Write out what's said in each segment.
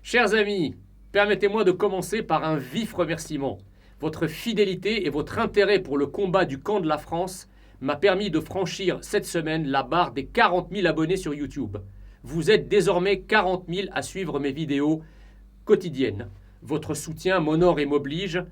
Chers amis, permettez-moi de commencer par un vif remerciement. Votre fidélité et votre intérêt pour le combat du camp de la France m'a permis de franchir cette semaine la barre des 40 000 abonnés sur YouTube. Vous êtes désormais 40 000 à suivre mes vidéos quotidiennes. Votre soutien m'honore et m'oblige.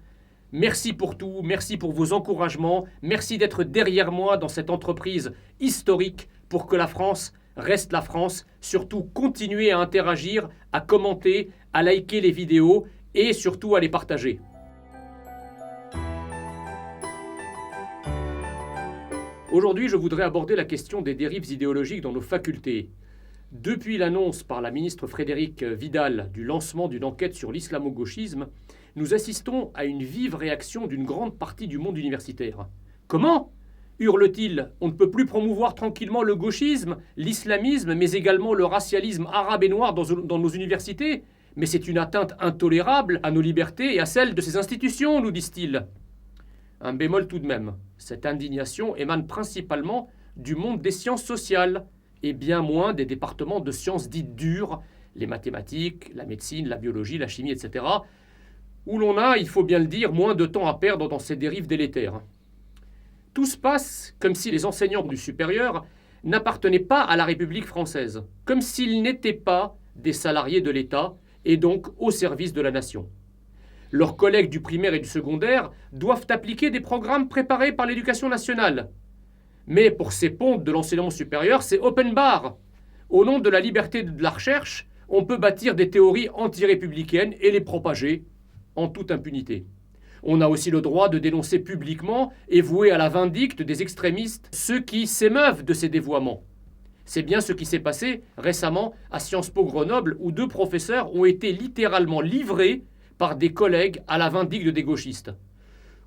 Merci pour tout, merci pour vos encouragements, merci d'être derrière moi dans cette entreprise historique pour que la France reste la France. Surtout, continuez à interagir, à commenter, à liker les vidéos et surtout à les partager. Aujourd'hui, je voudrais aborder la question des dérives idéologiques dans nos facultés. Depuis l'annonce par la ministre Frédérique Vidal du lancement d'une enquête sur l'islamo-gauchisme, nous assistons à une vive réaction d'une grande partie du monde universitaire. Comment ? Hurle-t-il, on ne peut plus promouvoir tranquillement le gauchisme, l'islamisme, mais également le racialisme arabe et noir dans nos universités ? Mais c'est une atteinte intolérable à nos libertés et à celles de ces institutions, nous disent-ils. Un bémol tout de même, cette indignation émane principalement du monde des sciences sociales, et bien moins des départements de sciences dites dures, les mathématiques, la médecine, la biologie, la chimie, etc., où l'on a, il faut bien le dire, moins de temps à perdre dans ces dérives délétères. Tout se passe comme si les enseignants du supérieur n'appartenaient pas à la République française, comme s'ils n'étaient pas des salariés de l'État et donc au service de la nation. Leurs collègues du primaire et du secondaire doivent appliquer des programmes préparés par l'Éducation nationale. Mais pour ces pontes de l'enseignement supérieur, c'est open bar. Au nom de la liberté de la recherche, on peut bâtir des théories anti-républicaines et les propager en toute impunité. On a aussi le droit de dénoncer publiquement et vouer à la vindicte des extrémistes ceux qui s'émeuvent de ces dévoiements. C'est bien ce qui s'est passé récemment à Sciences Po Grenoble, où 2 professeurs ont été littéralement livrés par des collègues à la vindicte des gauchistes.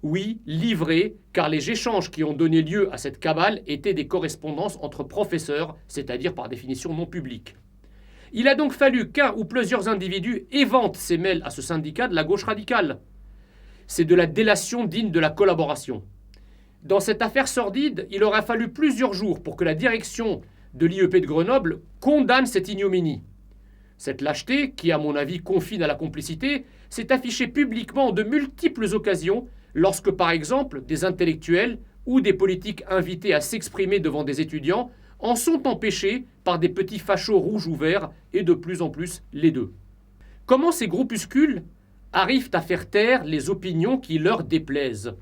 Oui, livrés, car les échanges qui ont donné lieu à cette cabale étaient des correspondances entre professeurs, c'est-à-dire par définition non publiques. Il a donc fallu qu'un ou plusieurs individus éventent ces mails à ce syndicat de la gauche radicale. C'est de la délation digne de la collaboration. Dans cette affaire sordide, il aura fallu plusieurs jours pour que la direction de l'IEP de Grenoble condamne cette ignominie. Cette lâcheté, qui à mon avis confine à la complicité, s'est affichée publiquement en de multiples occasions lorsque, par exemple, des intellectuels ou des politiques invités à s'exprimer devant des étudiants en sont empêchés par des petits fachos rouges ou verts, et de plus en plus les deux. Comment ces groupuscules arrivent à faire taire les opinions qui leur déplaisent ?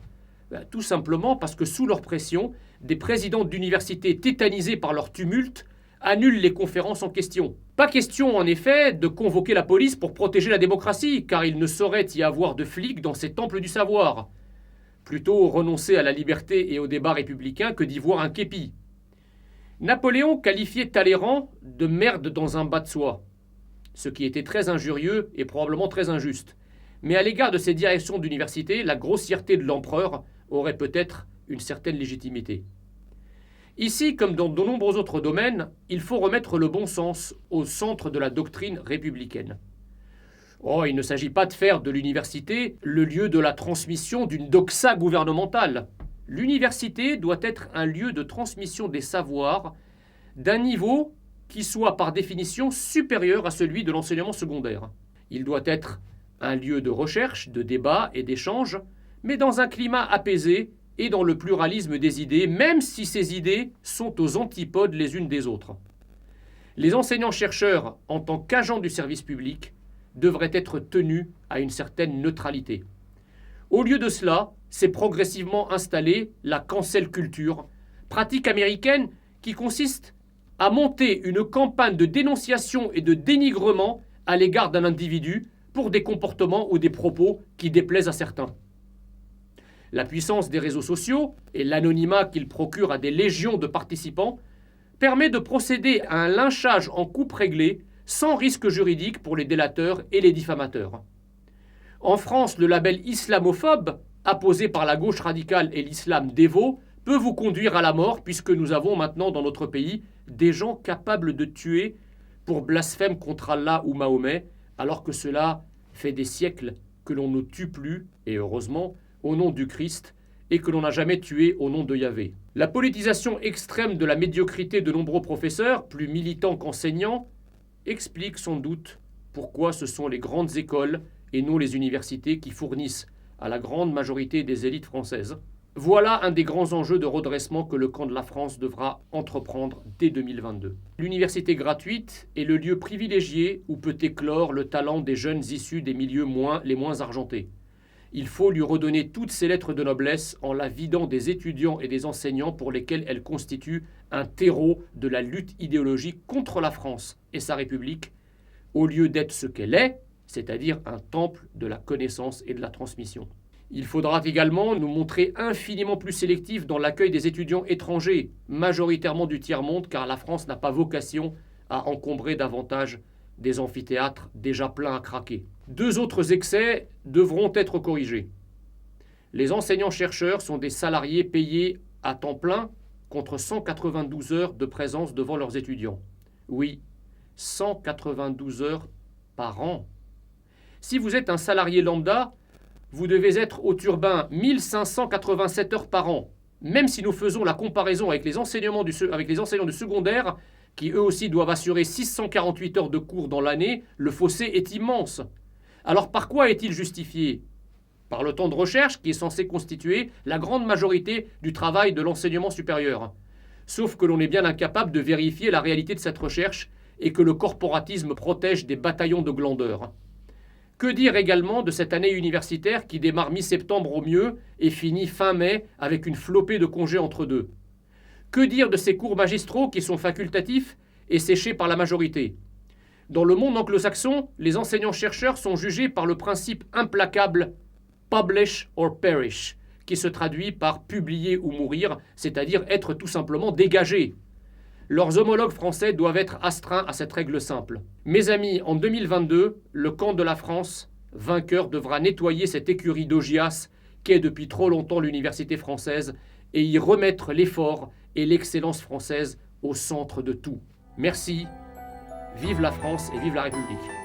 Tout simplement parce que sous leur pression, des présidents d'universités tétanisés par leur tumulte annulent les conférences en question. Pas question en effet de convoquer la police pour protéger la démocratie, car il ne saurait y avoir de flics dans ces temples du savoir. Plutôt renoncer à la liberté et au débat républicain que d'y voir un képi. Napoléon qualifiait Talleyrand de merde dans un bas de soie, ce qui était très injurieux et probablement très injuste. Mais à l'égard de ces directions d'université, la grossièreté de l'empereur aurait peut-être une certaine légitimité. Ici, comme dans de nombreux autres domaines, il faut remettre le bon sens au centre de la doctrine républicaine. Il ne s'agit pas de faire de l'université le lieu de la transmission d'une doxa gouvernementale. L'université doit être un lieu de transmission des savoirs d'un niveau qui soit par définition supérieur à celui de l'enseignement secondaire. Il doit être un lieu de recherche, de débat et d'échange, mais dans un climat apaisé et dans le pluralisme des idées, même si ces idées sont aux antipodes les unes des autres. Les enseignants-chercheurs, en tant qu'agents du service public, devraient être tenus à une certaine neutralité. Au lieu de cela, s'est progressivement installée la cancel culture, pratique américaine qui consiste à monter une campagne de dénonciation et de dénigrement à l'égard d'un individu pour des comportements ou des propos qui déplaisent à certains. La puissance des réseaux sociaux et l'anonymat qu'ils procurent à des légions de participants permet de procéder à un lynchage en coupe réglée sans risque juridique pour les délateurs et les diffamateurs. En France, le label islamophobe, apposé par la gauche radicale et l'islam dévot, peut vous conduire à la mort puisque nous avons maintenant dans notre pays des gens capables de tuer pour blasphème contre Allah ou Mahomet, alors que cela fait des siècles que l'on ne tue plus, et heureusement, au nom du Christ, et que l'on n'a jamais tué au nom de Yahvé. La politisation extrême de la médiocrité de nombreux professeurs, plus militants qu'enseignants, explique sans doute pourquoi ce sont les grandes écoles et non les universités qui fournissent à la grande majorité des élites françaises. Voilà un des grands enjeux de redressement que le camp de la France devra entreprendre dès 2022. L'université gratuite est le lieu privilégié où peut éclore le talent des jeunes issus des milieux les moins argentés. Il faut lui redonner toutes ses lettres de noblesse en la vidant des étudiants et des enseignants pour lesquels elle constitue un terreau de la lutte idéologique contre la France et sa République, au lieu d'être ce qu'elle est, c'est-à-dire un temple de la connaissance et de la transmission. Il faudra également nous montrer infiniment plus sélectifs dans l'accueil des étudiants étrangers, majoritairement du tiers-monde, car la France n'a pas vocation à encombrer davantage des amphithéâtres déjà pleins à craquer. 2 autres excès devront être corrigés. Les enseignants-chercheurs sont des salariés payés à temps plein contre 192 heures de présence devant leurs étudiants. Oui, 192 heures par an. Si vous êtes un salarié lambda, vous devez être au turbin 1587 heures par an. Même si nous faisons la comparaison avec les enseignants du secondaire, qui eux aussi doivent assurer 648 heures de cours dans l'année, le fossé est immense. Alors par quoi est-il justifié? Par le temps de recherche qui est censé constituer la grande majorité du travail de l'enseignement supérieur. Sauf que l'on est bien incapable de vérifier la réalité de cette recherche et que le corporatisme protège des bataillons de glandeurs. Que dire également de cette année universitaire qui démarre mi-septembre au mieux et finit fin mai avec une flopée de congés entre deux? Que dire de ces cours magistraux qui sont facultatifs et séchés par la majorité? Dans le monde anglo-saxon, les enseignants-chercheurs sont jugés par le principe implacable « publish or perish », qui se traduit par « publier ou mourir », c'est-à-dire être tout simplement dégagés. Leurs homologues français doivent être astreints à cette règle simple. Mes amis, en 2022, le camp de la France, vainqueur, devra nettoyer cette écurie d'Augias qu'est depuis trop longtemps l'université française et y remettre l'effort et l'excellence française au centre de tout. Merci, vive la France et vive la République.